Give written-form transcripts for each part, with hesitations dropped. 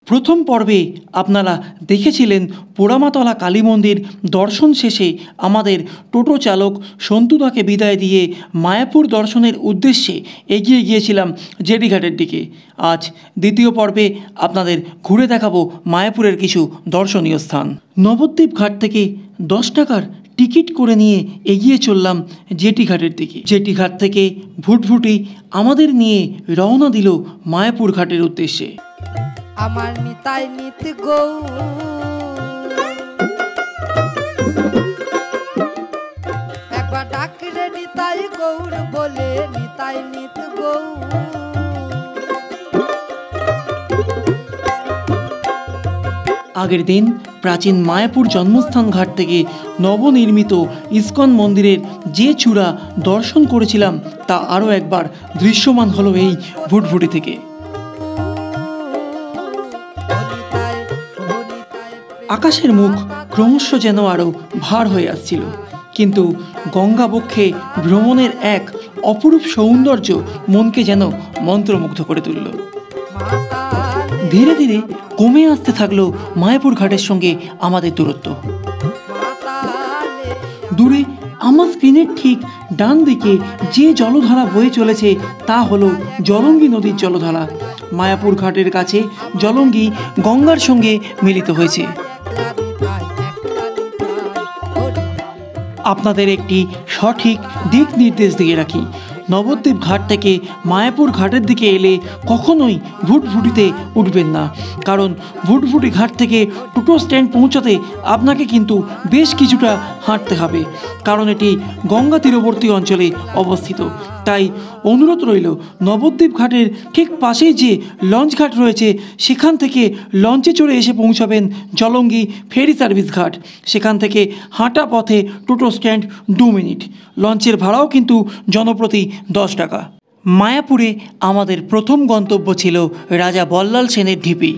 প্রথম পর্বে আপনারা দেখেছিলেন পোড়ামাতলা কালী মন্দির দর্শন শেষে আমাদের টোটো চালক সন্তুদাকে বিদায় দিয়ে মায়াপুর দর্শনের উদ্দেশ্যে এগিয়ে গিয়েছিলাম জেটিঘাটের দিকে। আজ দ্বিতীয় পর্বে আপনাদের ঘুরে দেখাবো মায়াপুরের কিছু দর্শনীয় স্থান। নবদ্বীপ ঘাট থেকে 10 টাকার টিকিট করে নিয়ে এগিয়ে চললাম জেটিঘাটের দিকে। জেটিঘাট থেকে ভুটভুটি আমাদের নিয়ে রওনা দিল মায়াপুর ঘাটের উদ্দেশ্যে। আমার নিতাই নিত গৌ একবার ডাকরে নিতাই গৌর বলে নিতাই নিত গৌ। আগের দিন প্রাচীন মায়াপুর জন্মস্থান ঘাট থেকে নবনির্মিত ইস্কন মন্দিরের যে চূড়া দর্শন করেছিলাম তা আরও একবার দৃশ্যমান হলো এই ভুটভুটি থেকে। আকাশের মুখ ক্রমশ যেন আরও ভার হয়ে আসছিল, কিন্তু গঙ্গা বক্ষে ভ্রমণের এক অপরূপ সৌন্দর্য মনকে যেন মন্ত্রমুগ্ধ করে তুলল। ধীরে ধীরে কমে আসতে থাকলো মায়াপুর ঘাটের সঙ্গে আমাদের দূরত্ব। দূরে আমার স্ক্রিনের ঠিক ডান দিকে যে জলধারা বয়ে চলেছে তা হলো জলঙ্গি নদীর জলধারা। মায়াপুর ঘাটের কাছে জলঙ্গি গঙ্গার সঙ্গে মিলিত হয়েছে। আপনাদের একটি সঠিক দিক নির্দেশ দিয়ে রাখি, নবদ্বীপ ঘাট থেকে মায়াপুর ঘাটের দিকে এলে কখনোই ভুটভুটিতে উঠবেন না, কারণ ভুটভুটি ঘাট থেকে টোটো স্ট্যান্ড পৌঁছাতে আপনাকে কিন্তু বেশ কিছুটা হাঁটতে হবে, কারণ এটি গঙ্গা তীরবর্তী অঞ্চলে অবস্থিত। তাই অনুরোধ রইল, নবদ্বীপ ঘাটের ঠিক পাশেই যে লঞ্চ ঘাট রয়েছে সেখান থেকে লঞ্চে চড়ে এসে পৌঁছাবেন জলঙ্গি ফেরি সার্ভিস ঘাট। সেখান থেকে হাঁটা পথে টোটো স্ট্যান্ড 2 মিনিট। লঞ্চের ভাড়াও কিন্তু জনপ্রতি 10 টাকা। মায়াপুরে আমাদের প্রথম গন্তব্য ছিল রাজা বল্লাল সেনের ঢিপি।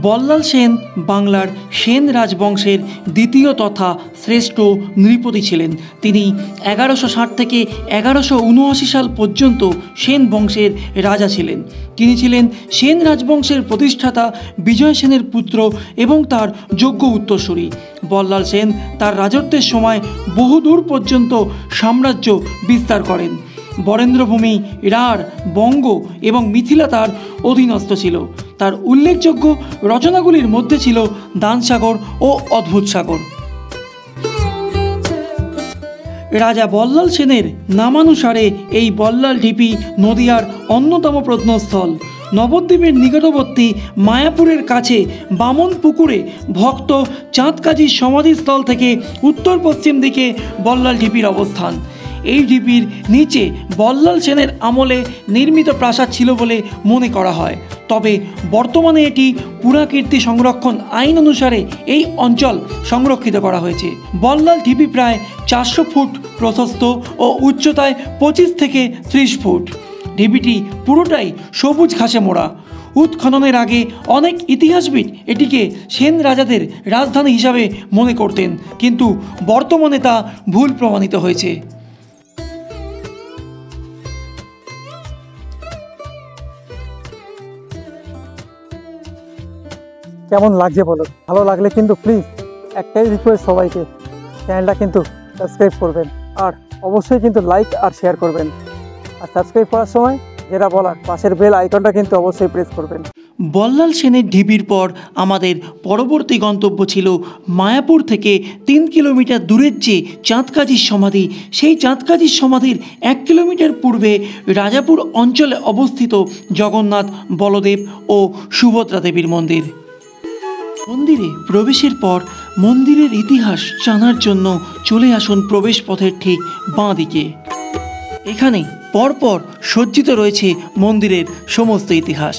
বল্লাল সেন বাংলার সেন রাজবংশের দ্বিতীয় তথা শ্রেষ্ঠ নৃপতি ছিলেন। তিনি 1160 থেকে 1179 সাল পর্যন্ত সেন বংশের রাজা ছিলেন। তিনি ছিলেন সেন রাজবংশের প্রতিষ্ঠাতা বিজয় সেনের পুত্র এবং তার যোগ্য উত্তরসূরি। বল্লাল সেন তার রাজত্বের সময় বহুদূর পর্যন্ত সাম্রাজ্য বিস্তার করেন। বরেন্দ্রভূমি, রাঢ়, বঙ্গ এবং মিথিলা তার অধীনস্থ ছিল। তার উল্লেখযোগ্য রচনাগুলির মধ্যে ছিল দানসাগর ও অদ্ভুত সাগর। রাজা বল্লাল সেনের নামানুসারে এই বল্লাল ঢিপি নদিয়ার অন্যতম প্রত্নস্থল। নবদ্বীপের নিকটবর্তী মায়াপুরের কাছে বামন পুকুরে ভক্ত চাঁদকাজীর সমাধিস্থল থেকে উত্তর পশ্চিম দিকে বল্লাল ঢিপির অবস্থান। এই ঢিপির নিচে বল্লাল সেনের আমলে নির্মিত প্রাসাদ ছিল বলে মনে করা হয়, তবে বর্তমানে এটি পুরাকীর্তি সংরক্ষণ আইন অনুসারে এই অঞ্চল সংরক্ষিত করা হয়েছে। বল্লাল ঢিপি প্রায় 400 ফুট প্রশস্ত ও উচ্চতায় 25 থেকে 30 ফুট। ঢিপিটি পুরোটাই সবুজ ঘাসে মোড়া। উৎখননের আগে অনেক ইতিহাসবিদ এটিকে সেন রাজাদের রাজধানী হিসাবে মনে করতেন, কিন্তু বর্তমানে তা ভুল প্রমাণিত হয়েছে। কেমন লাগছে বলো? ভালো লাগলে কিন্তু প্লিজ একটাই রিকোয়েস্ট, সবাইকে চ্যানেলটা কিন্তু সাবস্ক্রাইব করবেন, আর অবশ্যই কিন্তু লাইক আর শেয়ার করবেন। আর সাবস্ক্রাইব করার সময় যেটা বলার, পাশের বেল আইকনটা কিন্তু অবশ্যই প্রেস করবেন। বল্লাল সেনের ঢিপির পর আমাদের পরবর্তী গন্তব্য ছিল মায়াপুর থেকে 3 কিলোমিটার দূরের যে চাঁদকাজীর সমাধি, সেই চাঁদকাজীর সমাধির 1 কিলোমিটার পূর্বে রাজাপুর অঞ্চলে অবস্থিত জগন্নাথ, বলদেব ও সুভদ্রা দেবীর মন্দির। মন্দিরে প্রবেশের পর মন্দিরের ইতিহাস জানার জন্য চলে আসুন প্রবেশ পথের ঠিক বাঁ দিকে। এখানে পরপর সজ্জিত রয়েছে মন্দিরের সমস্ত ইতিহাস।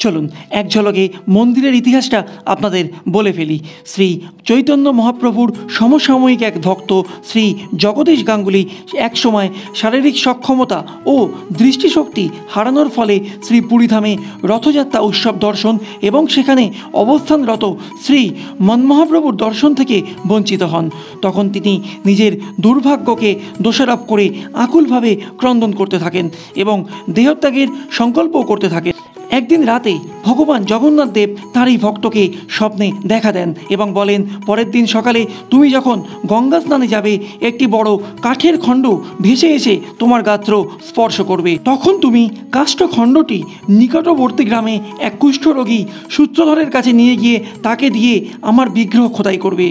চলুন এক ঝলকে মন্দিরের ইতিহাসটা আপনাদের বলে ফেলি। শ্রী চৈতন্য মহাপ্রভুর সমসাময়িক এক ভক্ত শ্রী জগদীশ গাঙ্গুলি একসময় শারীরিক সক্ষমতা ও দৃষ্টিশক্তি হারানোর ফলে শ্রী পুরীধামে রথযাত্রা উৎসব দর্শন এবং সেখানে অবস্থানরত শ্রী মন্মহাপ্রভুর দর্শন থেকে বঞ্চিত হন। তখন তিনি নিজের দুর্ভাগ্যকে দোষারোপ করে আকুলভাবে ক্রন্দন করতে থাকেন এবং দেহত্যাগের সংকল্পও করতে থাকেন। একদিন রাতে ভগবান জগন্নাথ দেব তার এই ভক্তকে স্বপ্নে দেখা দেন এবং বলেন, পরের দিন সকালে তুমি যখন গঙ্গা স্নানে যাবে একটি বড় কাঠের খণ্ড ভেসে এসে তোমার গাত্র স্পর্শ করবে। তখন তুমি কাষ্ঠখণ্ডটি নিকটবর্তী গ্রামে এক কুষ্ঠরোগী সূত্রধরের কাছে নিয়ে গিয়ে তাকে দিয়ে আমার বিগ্রহ খোদাই করবে।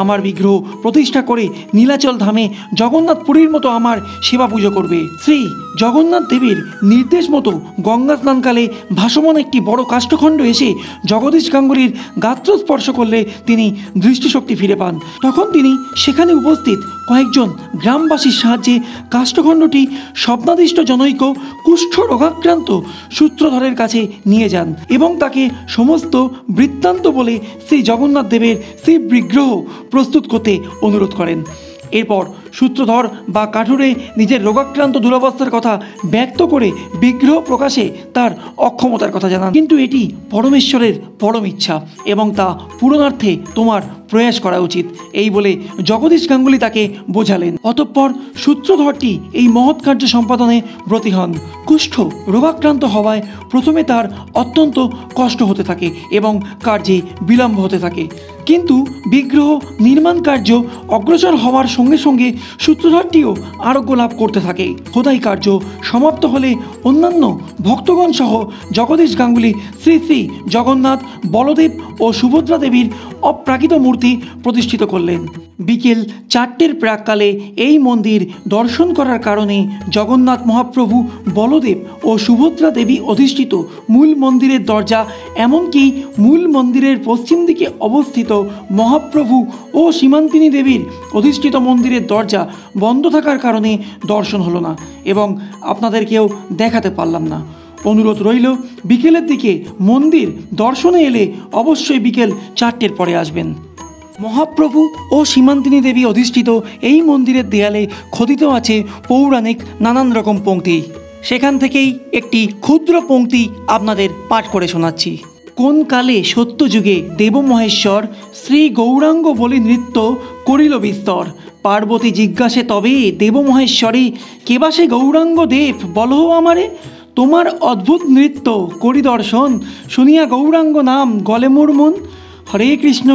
আমার বিগ্রহ প্রতিষ্ঠা করে নীলাচল ধামে জগন্নাথ পুরীর মতো আমার সেবা পুজো করবে। শ্রী জগন্নাথ দেবের নির্দেশ মতো গঙ্গা স্নানকালে ভাসমান একটি বড় কাষ্ঠখণ্ড এসে জগদীশ গাঙ্গুলির গাত্র স্পর্শ করলে তিনি দৃষ্টিশক্তি ফিরে পান। তখন তিনি সেখানে উপস্থিত কয়েকজন গ্রামবাসীর সাহায্যে কাষ্ঠখণ্ডটি স্বপ্নাদিষ্ট জনৈক কুষ্ঠ রোগাক্রান্ত সূত্রধরের কাছে নিয়ে যান এবং তাকে সমস্ত বৃত্তান্ত বলে শ্রী জগন্নাথ দেবের সেই বিগ্রহ প্রস্তুত করতে অনুরোধ করেন। এরপর সূত্রধর বা কাঠুরে নিজের রোগাক্রান্ত দুরবস্থার কথা ব্যক্ত করে বিগ্রহ প্রকাশে তার অক্ষমতার কথা জানান। কিন্তু এটি পরমেশ্বরের পরম ইচ্ছা এবং তা পূরণার্থে তোমার প্রয়াস করা উচিত, এই বলে জগদীশ গাঙ্গুলি তাকে বোঝালেন। অতঃপর সূত্রধরটি এই মহৎ কার্য সম্পাদনে ব্রতী হন। কুষ্ঠ রোগাক্রান্ত হওয়ায় প্রথমে তার অত্যন্ত কষ্ট হতে থাকে এবং কার্যে বিলম্ব হতে থাকে, কিন্তু বিগ্রহ নির্মাণ কার্য অগ্রসর হওয়ার সঙ্গে সঙ্গে সূত্রধরটিও আরোগ্য লাভ করতে থাকে। খোদাই কার্য সমাপ্ত হলে অন্যান্য ভক্তগণ সহ জগদীশ গাঙ্গুলি শ্রী শ্রী জগন্নাথ, বলদেব ও সুভদ্রা দেবীর অপ্রাকৃত মূর্তি প্রতিষ্ঠিত করলেন। বিকেল 4টের প্রাককালে এই মন্দির দর্শন করার কারণে জগন্নাথ মহাপ্রভু, বলদেব ও সুভদ্রা দেবী অধিষ্ঠিত মূল মন্দিরের দরজা, এমনকি মূল মন্দিরের পশ্চিম দিকে অবস্থিত মহাপ্রভু ও সীমান্তিনী দেবীর অধিষ্ঠিত মন্দিরের দরজা বন্ধ থাকার কারণে দর্শন হলো না এবং আপনাদেরকেও দেখাতে পারলাম না। অনুরোধ রইল, বিকেলের দিকে মন্দির দর্শনে এলে অবশ্যই বিকেল 4টের পরে আসবেন। মহাপ্রভু ও সীমান্তিনী দেবী অধিষ্ঠিত এই মন্দিরের দেয়ালে খোদিত আছে পৌরাণিক নানান রকম পংক্তি। সেখান থেকেই একটি ক্ষুদ্র পংক্তি আপনাদের পাঠ করে শোনাচ্ছি। কোন কালে সত্যযুগে দেবমহেশ্বর শ্রী গৌরাঙ্গ বলি নৃত্য করিল বিস্তর। পার্বতী জিজ্ঞাসে তবে দেবমহেশ্বরে, কেবা সে গৌরাঙ্গ দেব বলহ আমারে। তোমার অদ্ভুত নৃত্য করি দর্শন, শুনিয়া গৌরাঙ্গ নাম গলে মোর মন। হরে কৃষ্ণ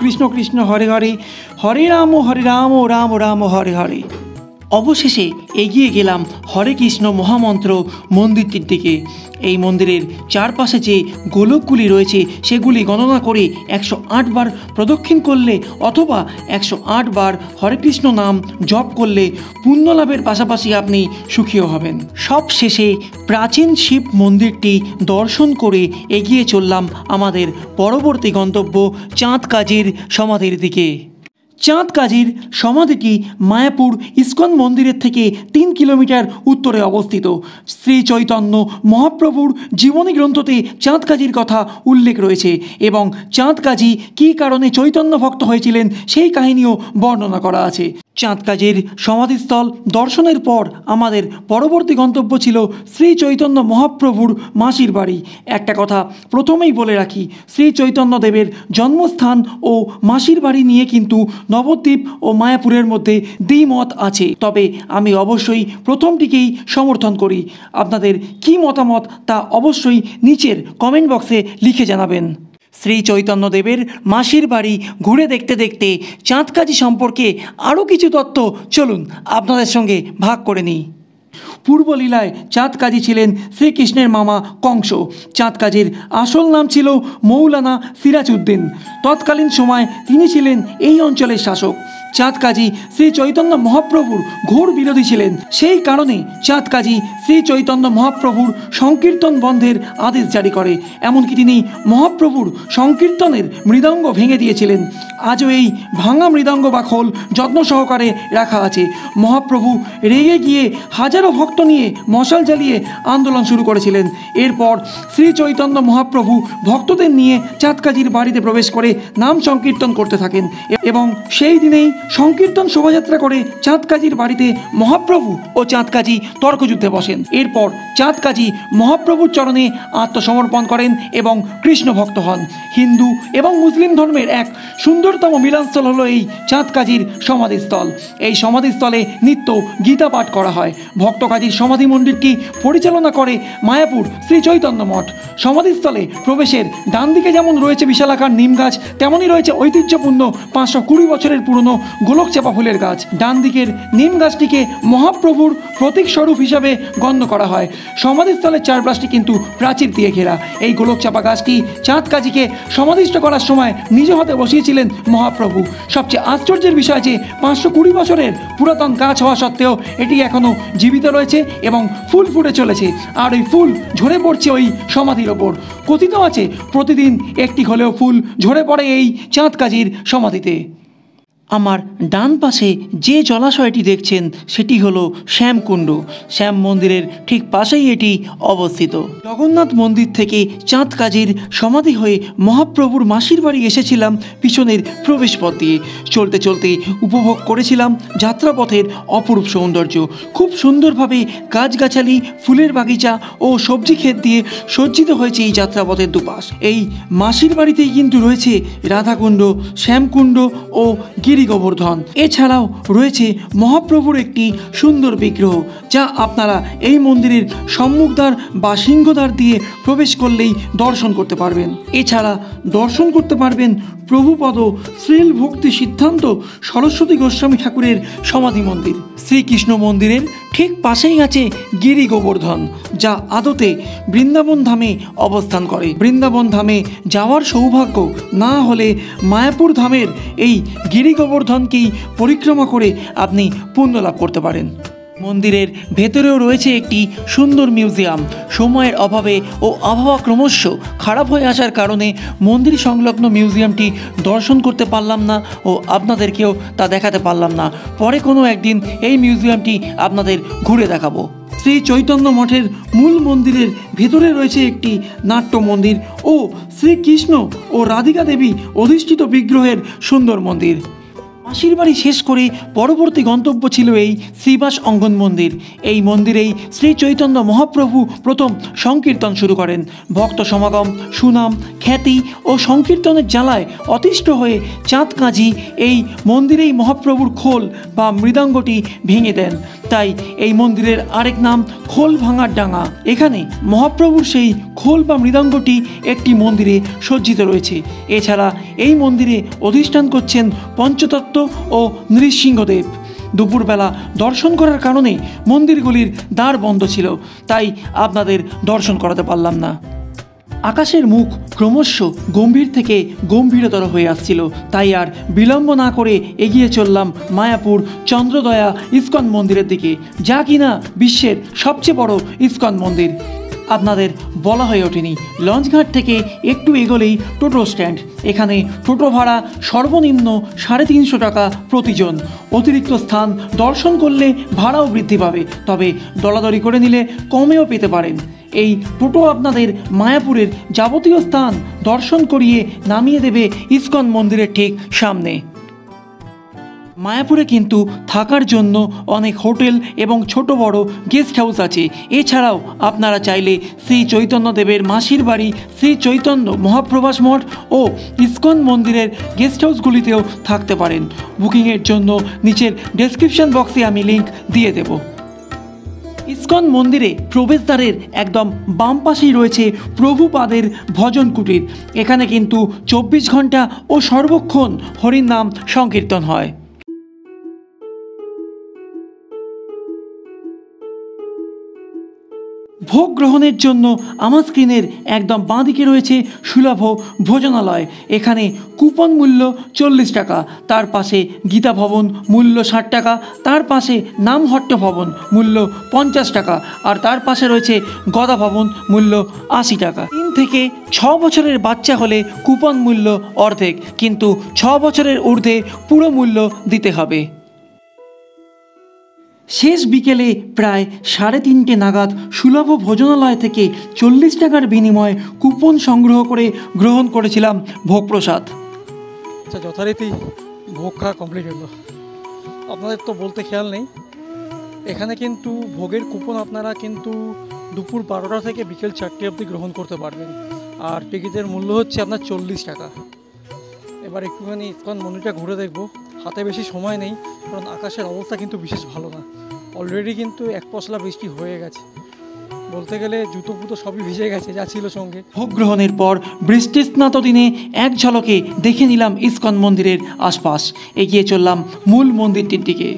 কৃষ্ণ কৃষ্ণ হরে হরে, হরে রাম রাম রাম হরে হরে। অবশেষে এগিয়ে গেলাম হরে কৃষ্ণ মহামন্ত্র মন্দিরটির দিকে। এই মন্দিরের চারপাশে যে গোলকগুলি রয়েছে সেগুলি গণনা করে 108 বার প্রদক্ষিণ করলে অথবা 108 বার হরে কৃষ্ণ নাম জপ করলে পুণ্য লাভের পাশাপাশি আপনি সুখীও হবেন। সব শেষে প্রাচীন শিব মন্দিরটি দর্শন করে এগিয়ে চললাম আমাদের পরবর্তী গন্তব্য চাঁদ কাজীর সমাধির দিকে। চাঁদ কাজীর সমাধিটি মায়াপুর ইস্কন মন্দিরের থেকে 3 কিলোমিটার উত্তরে অবস্থিত। শ্রী চৈতন্য মহাপ্রভুর জীবনী গ্রন্থতে চাঁদ কাজীর কথা উল্লেখ রয়েছে এবং চাঁদ কাজী কী কারণে চৈতন্য ভক্ত হয়েছিলেন সেই কাহিনীও বর্ণনা করা আছে। চাঁদ কাজীর সমাধিস্থল দর্শনের পর আমাদের পরবর্তী গন্তব্য ছিল শ্রী চৈতন্য মহাপ্রভুর মাসির বাড়ি। একটা কথা প্রথমেই বলে রাখি, শ্রী চৈতন্য দেবের জন্মস্থান ও মাসির বাড়ি নিয়ে কিন্তু নবদ্বীপ ও মায়াপুরের মধ্যে দ্বিমত আছে, তবে আমি অবশ্যই প্রথমটিকেই সমর্থন করি। আপনাদের কী মতামত তা অবশ্যই নিচের কমেন্ট বক্সে লিখে জানাবেন। শ্রী চৈতন্য দেবের মাসির বাড়ি ঘুরে দেখতে দেখতে চাঁদ কাজী সম্পর্কে আরও কিছু তথ্য চলুন আপনাদের সঙ্গে ভাগ করে নিই। পূর্বলীলায় চাঁদ কাজী ছিলেন শ্রীকৃষ্ণের মামা কংস। চাঁদ কাজীর আসল নাম ছিল মৌলানা সিরাজউদ্দিন। তৎকালীন সময় তিনি ছিলেন এই অঞ্চলের শাসক। চাঁদ কাজী শ্রী চৈতন্য মহাপ্রভুর ঘোর বিরোধী ছিলেন। সেই কারণে চাঁদ কাজী শ্রী চৈতন্য মহাপ্রভুর সংকীর্তন বন্ধের আদেশ জারি করে। এমনকি তিনি মহাপ্রভুর সংকীর্তনের মৃদঙ্গ ভেঙে দিয়েছিলেন। আজও এই ভাঙা মৃদঙ্গ বা খোল যত্ন সহকারে রাখা আছে। মহাপ্রভু রেগে গিয়ে হাজারো ভক্ত নিয়ে মশাল জ্বালিয়ে আন্দোলন শুরু করেছিলেন। এরপর শ্রী চৈতন্য মহাপ্রভু ভক্তদের নিয়ে চাঁদ কাজীর বাড়িতে প্রবেশ করে নাম সংকীর্তন করতে থাকেন এবং সেই দিনেই সংকীর্তন শোভাযাত্রা করে চাঁদ কাজীর বাড়িতে মহাপ্রভু ও চাঁদ কাজী তর্কযুদ্ধে বসেন। এরপর চাঁদ কাজী মহাপ্রভুর চরণে আত্মসমর্পণ করেন এবং কৃষ্ণ ভক্ত হন। হিন্দু এবং মুসলিম ধর্মের এক সুন্দরতম মিলনস্থল হলো এই চাঁদ কাজীর সমাধিস্থল। এই সমাধিস্থলে নিত্য গীতা পাঠ করা হয়। ভক্ত কাজীর সমাধি মন্দিরটি পরিচালনা করে মায়াপুর শ্রী চৈতন্য মঠ। সমাধিস্থলে প্রবেশের ডান দিকে যেমন রয়েছে বিশালাকার নিম গাছ, তেমনই রয়েছে ঐতিহ্যপূর্ণ 520 বছরের পুরনো গোলক চাপা ফুলের গাছ। ডান দিকের নিম গাছটিকে মহাপ্রভুর প্রতীক স্বরূপ হিসাবে গণ্য করা হয়। সমাধিস্থলের চারপাশটি কিন্তু প্রাচীর দিয়ে ঘেরা। এই গোলক চাপা গাছটি চাঁদ কাজীকে সমাধিস্থ করার সময় নিজ হাতে বসিয়েছিলেন মহাপ্রভু। সবচেয়ে আশ্চর্যের বিষয় যে 520 বছরের পুরাতন গাছ হওয়া সত্ত্বেও এটি এখনও জীবিত রয়েছে এবং ফুল ফুটে চলেছে। আর ওই ফুল ঝরে পড়ছে ওই সমাধির ওপর। কথিত আছে প্রতিদিন একটি হলেও ফুল ঝরে পড়ে এই চাঁদ কাজীর সমাধিতে। আমার ডান পাশে যে জলাশয়টি দেখছেন সেটি হলো শ্যামকুণ্ড। শ্যাম মন্দিরের ঠিক পাশেই এটি অবস্থিত। জগন্নাথ মন্দির থেকে চাঁদ কাজীর সমাধি হয়ে মহাপ্রভুর মাসির বাড়ি এসেছিলাম পিছনের প্রবেশপথ দিয়ে। চলতে চলতে উপভোগ করেছিলাম যাত্রাপথের অপরূপ সৌন্দর্য। খুব সুন্দরভাবে গাছগাছালি, ফুলের বাগিচা ও সবজি ক্ষেত দিয়ে সজ্জিত হয়েছে এই যাত্রাপথের দুপাশ। এই মাসির বাড়িতেই কিন্তু রয়েছে রাধাকুণ্ড, শ্যামকুণ্ড ও গিরি গোবর্ধন। এছাড়াও রয়েছে মহাপ্রভুর একটি সুন্দর বিগ্রহ, যা আপনারা এই মন্দিরের সম্মুখদ্বার বা সিংহদ্বার দিয়ে প্রবেশ করলেই দর্শন করতে পারবেন। এছাড়া দর্শন করতে পারবেন প্রভুপদ শ্রীল ভক্তি সিদ্ধান্ত সরস্বতী গোস্বামী ঠাকুরের সমাধি মন্দির। শ্রীকৃষ্ণ মন্দিরের ঠিক পাশেই আছে গিরি গোবর্ধন, যা আদতে বৃন্দাবন ধামে অবস্থান করে। বৃন্দাবন ধামে যাওয়ার সৌভাগ্য না হলে মায়াপুর ধামের এই গিরি গোবর্ধনকেই পরিক্রমা করে আপনি পুণ্য লাভ করতে পারেন। মন্দিরের ভেতরেও রয়েছে একটি সুন্দর মিউজিয়াম। সময়ের অভাবে ও আবহাওয়া ক্রমশ খারাপ হয়ে আসার কারণে মন্দির সংলগ্ন মিউজিয়ামটি দর্শন করতে পারলাম না ও আপনাদেরকেও তা দেখাতে পারলাম না। পরে কোনো একদিন এই মিউজিয়ামটি আপনাদের ঘুরে দেখাবো। শ্রী চৈতন্য মঠের মূল মন্দিরের ভেতরে রয়েছে একটি নাট্য মন্দির ও শ্রীকৃষ্ণ ও রাধিকা দেবী অধিষ্ঠিত বিগ্রহের সুন্দর মন্দির। মাসির বাড়ি শেষ করে পরবর্তী গন্তব্য ছিল এই শ্রীবাস অঙ্গন মন্দির। এই মন্দিরেই শ্রী চৈতন্য মহাপ্রভু প্রথম সংকীর্তন শুরু করেন। ভক্ত সমাগম, সুনাম, খ্যাতি ও সংকীর্তনের জ্বালায় অতিষ্ঠ হয়ে চাঁদ কাজী এই মন্দিরেই মহাপ্রভুর খোল বা মৃদঙ্গটি ভেঙে দেন। তাই এই মন্দিরের আরেক নাম খোল ভাঙার ডাঙা। এখানে মহাপ্রভুর সেই খোল বা মৃদঙ্গটি একটি মন্দিরে সজ্জিত রয়েছে। এছাড়া এই মন্দিরে অধিষ্ঠান করছেন পঞ্চতত্ত্ব ও নৃসিংহদেব। দুপুরবেলা দর্শন করার কারণে মন্দিরগুলির দ্বার বন্ধ ছিল, তাই আপনাদের দর্শন করাতে পারলাম না। আকাশের মুখ ক্রমশ গম্ভীর থেকে গম্ভীরতর হয়ে আসছিল, তাই আর বিলম্ব না করে এগিয়ে চললাম মায়াপুর চন্দ্রদয়া ইস্কন মন্দিরের দিকে, যা কিনা বিশ্বের সবচেয়ে বড় ইস্কন মন্দির। আপনাদের বলা হয়ে ওঠেনি, লঞ্চঘাট থেকে একটু এগোলেই টোটো স্ট্যান্ড। এখানে টোটো ভাড়া সর্বনিম্ন 350 টাকা প্রতিজন। অতিরিক্ত স্থান দর্শন করলে ভাড়াও বৃদ্ধি পাবে, তবে দলাদলি করে নিলে কমেও পেতে পারেন। এই টোটো আপনাদের মায়াপুরের যাবতীয় স্থান দর্শন করিয়ে নামিয়ে দেবে ইস্কন মন্দিরের ঠিক সামনে। মায়াপুরে কিন্তু থাকার জন্য অনেক হোটেল এবং ছোট বড় গেস্ট হাউস আছে। এছাড়াও আপনারা চাইলে শ্রী চৈতন্যদেবের মাসির বাড়ি, শ্রী চৈতন্য মহাপ্রভাস মঠ ও ইস্কন মন্দিরের গেস্ট হাউসগুলিতেও থাকতে পারেন। বুকিংয়ের জন্য নিচের ডেসক্রিপশন বক্সে আমি লিঙ্ক দিয়ে দেব। ইস্কন মন্দিরে প্রবেশদ্বারের একদম বাম পাশেই রয়েছে প্রভুপাদের ভজন কুটির। এখানে কিন্তু 24 ঘন্টা ও সর্বক্ষণ হরির নাম সংকীর্তন হয়। ভোগ গ্রহণের জন্য আমার স্ক্রিনের একদম বাঁ দিকে রয়েছে সুলভ ভোজনালয়। এখানে কুপন মূল্য 40 টাকা, তার পাশে গীতা ভবন মূল্য 60 টাকা, তার পাশে নামহট্ট ভবন মূল্য 50 টাকা, আর তার পাশে রয়েছে গদা ভবন মূল্য 80 টাকা। 3 থেকে 6 বছরের বাচ্চা হলে কুপন মূল্য অর্ধেক, কিন্তু 6 বছরের ঊর্ধ্বে পুরো মূল্য দিতে হবে। শেষ বিকেলে প্রায় 3:30 নাগাদ সুলভ ভোজনালয় থেকে 40 টাকার বিনিময়ে কুপন সংগ্রহ করে গ্রহণ করেছিলাম ভোগ প্রসাদ। আচ্ছা, যথারীতি ভোগ খাওয়া কমপ্লিট হলো। আপনাদের তো বলতে খেয়াল নেই, এখানে কিন্তু ভোগের কুপন আপনারা কিন্তু দুপুর 12টা থেকে বিকেল 4টে অবধি গ্রহণ করতে পারবেন। আর টিকিটের মূল্য হচ্ছে আপনার 40 টাকা। এবার একটুখানি ইসকন মন্দিরটা ঘুরে দেখবো। হাতে বেশি সময় নেই, কারণ আকাশের অবস্থা কিন্তু বিশেষ ভালো না। অলরেডি কিন্তু এক পশলা বৃষ্টি হয়ে গেছে, বলতে গেলে জুতো ফুতো সবই ভিজে গেছে যা ছিল সঙ্গে। ভোগ গ্রহণের পর বৃষ্টিস্নাত দিনে এক ঝলকে দেখে নিলাম ইসকন মন্দিরের আশপাশ। এগিয়ে চললাম মূল মন্দিরটির দিকে।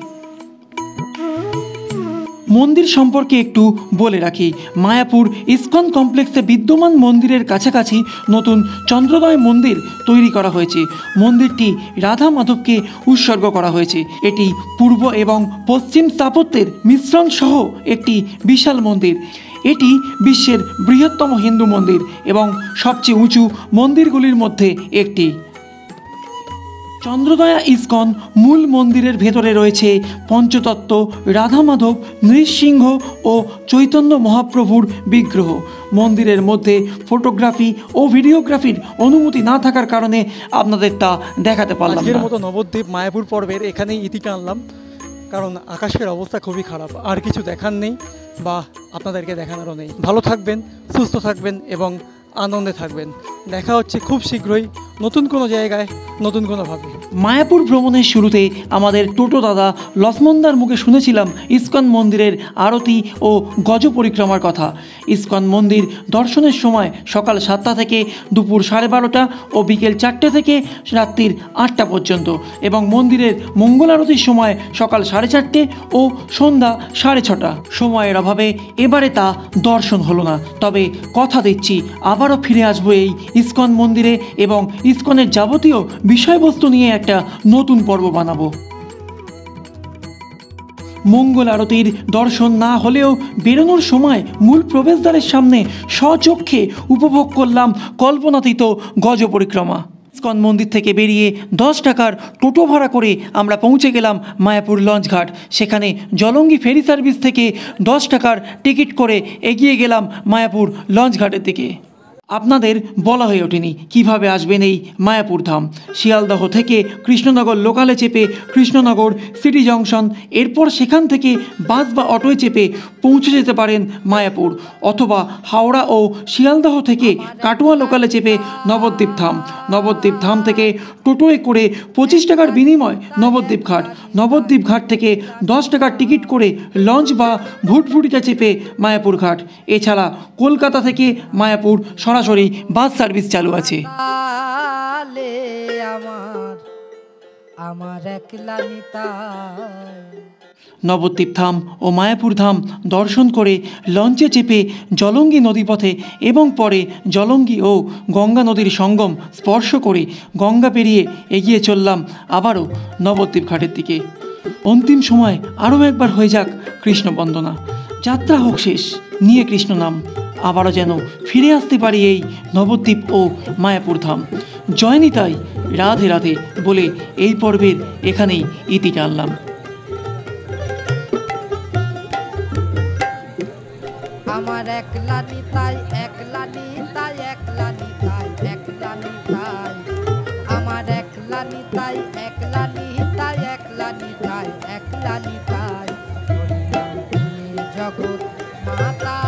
মন্দির সম্পর্কে একটু বলে রাখি, মায়াপুর ইসকন কমপ্লেক্সে বিদ্যমান মন্দিরের কাছাকাছি নতুন চন্দ্রোদয় মন্দির তৈরি করা হয়েছে। মন্দিরটি রাধা মাধবকে উৎসর্গ করা হয়েছে। এটি পূর্ব এবং পশ্চিম স্থাপত্যের মিশ্রণ সহ একটি বিশাল মন্দির। এটি বিশ্বের বৃহত্তম হিন্দু মন্দির এবং সবচেয়ে উঁচু মন্দিরগুলির মধ্যে একটি। চন্দ্রদয়া ইসকন মূল মন্দিরের ভেতরে রয়েছে পঞ্চতত্ত্ব, রাধা মাধব, নৃসিংহ ও চৈতন্য মহাপ্রভুর বিগ্রহ। মন্দিরের মধ্যে ফটোগ্রাফি ও ভিডিওগ্রাফির অনুমতি না থাকার কারণে আপনাদের তা দেখাতে পারলাম না। আজকের মতো নবদ্বীপ মায়াপুর পর্বের এখানেই ইতি টানলাম, কারণ আকাশের অবস্থা খুবই খারাপ। আর কিছু দেখার নেই বা আপনাদেরকে দেখানোরও নেই। ভালো থাকবেন, সুস্থ থাকবেন এবং আনন্দে থাকবেন। দেখা হচ্ছে খুব শীঘ্রই নতুন কোনো জায়গায়, নতুন কোনোভাবে। মায়াপুর ভ্রমণের শুরুতে আমাদের টোটো দাদা লক্ষ্মণদার মুখে শুনেছিলাম ইসকন মন্দিরের আরতি ও গজ পরিক্রমার কথা। ইসকন মন্দির দর্শনের সময় সকাল 7টা থেকে দুপুর 12:30 ও বিকেল 4টে থেকে রাত্রির 8টা পর্যন্ত, এবং মন্দিরের মঙ্গল আরতির সময় সকাল 4:30 ও সন্ধ্যা 6:30। সময়ের অভাবে এবারে তা দর্শন হলো না, তবে কথা দিচ্ছি আবারও ফিরে আসবো এই ইসকন মন্দিরে এবং ইসকনের যাবতীয় বিষয়বস্তু নিয়ে একটা নতুন পর্ব বানাবো। মঙ্গল আরতির দর্শন না হলেও বেরোনোর সময় মূল প্রবেশদ্বারের সামনে স্বচক্ষে উপভোগ করলাম কল্পনাতীত গজ পরিক্রমা। ইসকন মন্দির থেকে বেরিয়ে 10 টাকার টোটো ভাড়া করে আমরা পৌঁছে গেলাম মায়াপুর লঞ্চঘাট। সেখানে জলঙ্গি ফেরি সার্ভিস থেকে 10 টাকার টিকিট করে এগিয়ে গেলাম মায়াপুর লঞ্চঘাটের দিকে। আপনাদের বলা হয়ে ওঠেনি কিভাবে আসবেন এই মায়াপুর ধাম। শিয়ালদহ থেকে কৃষ্ণনগর লোকালে চেপে কৃষ্ণনগর সিটি জংশন, এরপর সেখান থেকে বাস বা অটোয় চেপে পৌঁছে যেতে পারেন মায়াপুর, অথবা হাওড়া ও শিয়ালদহ থেকে কাটোয়া লোকালে চেপে নবদ্বীপ ধাম। নবদ্বীপ ধাম থেকে টোটোয় করে 25 টাকার বিনিময় নবদ্বীপ ঘাট। নবদ্বীপ ঘাট থেকে 10 টাকার টিকিট করে লঞ্চ বা ভুটভুটিটা চেপে মায়াপুর ঘাট। এছাড়া কলকাতা থেকে মায়াপুর সরাসরি বাস সার্ভিস চালু আছে। নবদ্বীপ ধাম ও মায়াপুর ধাম দর্শন করে লঞ্চে চেপে জলঙ্গি নদীপথে এবং পরে জলঙ্গি ও গঙ্গা নদীর সঙ্গম স্পর্শ করে গঙ্গা পেরিয়ে এগিয়ে চললাম আবারও নবদ্বীপ ঘাটের দিকে। অন্তিম সময় আরও একবার হয়ে যাক কৃষ্ণ বন্দনা। যাত্রা হোক শেষ, নিয়ে কৃষ্ণ নাম। আবারও যেন ফিরে আসতে পারি এই নবদ্বীপ ও মায়াপুর ধাম। জয় নিতাই, রাধে রাধে বলে এই পর্বের এখানেই ইতি টানলাম। আমার একলা নিতাই, একলা নিতাই, একলা নিতাই, একলা নিতাই, আমার একলা নিতাই, একলা নিতাই, একলা নিতাই, একলা নিতাই, জগৎ মাতা।